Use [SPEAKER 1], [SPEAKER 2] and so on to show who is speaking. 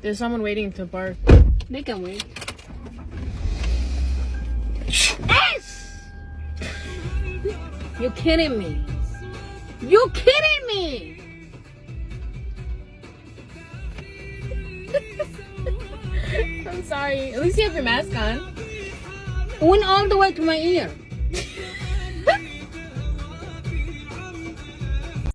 [SPEAKER 1] There's someone waiting to bark.
[SPEAKER 2] They can wait. You kidding me? You kidding me?
[SPEAKER 1] I'm sorry. At least you have your mask on.
[SPEAKER 2] Went all the way to my ear.